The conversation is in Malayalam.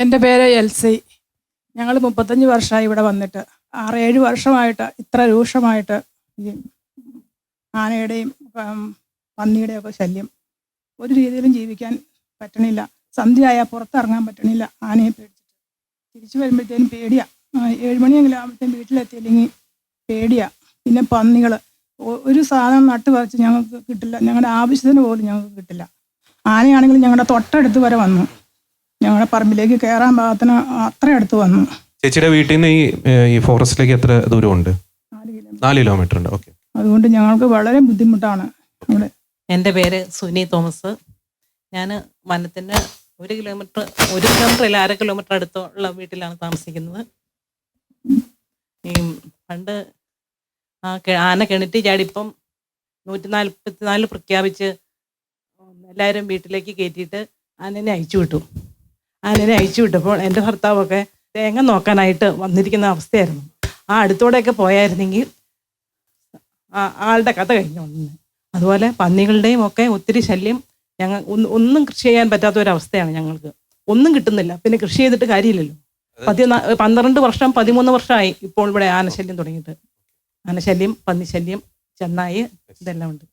എൻ്റെ പേര് എൽസി. ഞങ്ങൾ 35 വർഷമായി ഇവിടെ വന്നിട്ട്. 6-7 വർഷമായിട്ട് ഇത്ര രൂക്ഷമായിട്ട് ഈ ആനയുടെയും പന്നിയുടെയും ഒക്കെ ശല്യം. ഒരു രീതിയിലും ജീവിക്കാൻ പറ്റണില്ല. സന്ധ്യയായാൽ പുറത്തിറങ്ങാൻ പറ്റണില്ല. ആനയെ പേടിച്ചിട്ട് തിരിച്ചു വരുമ്പോഴത്തേനും പേടിയാണ്. 7 മണിയെങ്കിലും ആകുമ്പോഴത്തേനും വീട്ടിലെത്തിയില്ലെങ്കിൽ പേടിയാണ്. പിന്നെ പന്നികൾ ഒരു സാധനം നട്ടുപറിച്ച് ഞങ്ങൾക്ക് കിട്ടില്ല. ഞങ്ങളുടെ ആവശ്യത്തിന് പോലും ഞങ്ങൾക്ക് കിട്ടില്ല. ആനയാണെങ്കിൽ ഞങ്ങളുടെ തൊട്ടടുത്ത് വരെ വന്നു. ഞങ്ങളുടെ പറമ്പിലേക്ക് കയറാൻ പാകത്തിന് അത്ര അടുത്ത് വന്നു. ചേച്ചിയുടെ വീട്ടിൽ നിന്ന് ഈ ഫോറസ്റ്റിലേക്ക് എത്ര ദൂരമുണ്ട്? 4 കിലോമീറ്റർ ഉണ്ട്. ഓക്കെ. അതുകൊണ്ട് ഞങ്ങൾക്ക് വളരെ ബുദ്ധിമുട്ടാണ് ഇവിടെ. എൻ്റെ പേര് സുനി തോമസ്. ഞാൻ വനത്തിൻ്റെ 1 കിലോമീറ്റർ അല്ല 1/2 കിലോമീറ്റർ അടുത്തുള്ള വീട്ടിലാണ് താമസിക്കുന്നത്. ഈ പണ്ട് ആന കിണറ്റി ചാടിപ്പം 144 പ്രഖ്യാപിച്ച് എല്ലാവരും വീട്ടിലേക്ക് കയറ്റിയിട്ട് ആനനെ അയച്ചു വിട്ടപ്പോൾ എൻ്റെ ഭർത്താവൊക്കെ തേങ്ങ നോക്കാനായിട്ട് വന്നിരിക്കുന്ന അവസ്ഥയായിരുന്നു. ആ അടുത്തോടെയൊക്കെ പോയായിരുന്നെങ്കിൽ ആളുടെ കഥ കഴിഞ്ഞു വന്നു. അതുപോലെ പന്നികളുടെയും ഒക്കെ ഒത്തിരി ശല്യം. ഞങ്ങൾ ഒന്നും കൃഷി ചെയ്യാൻ പറ്റാത്ത ഒരവസ്ഥയാണ്. ഞങ്ങൾക്ക് ഒന്നും കിട്ടുന്നില്ല. പിന്നെ കൃഷി ചെയ്തിട്ട് കാര്യമില്ലല്ലോ. 12 വർഷം 13 വർഷമായി ഇപ്പോൾ ഇവിടെ ആനശല്യം തുടങ്ങിയിട്ട്. ആനശല്യം, പന്നിശല്യം, ചെന്നായി, ഇതെല്ലാം ഉണ്ട്.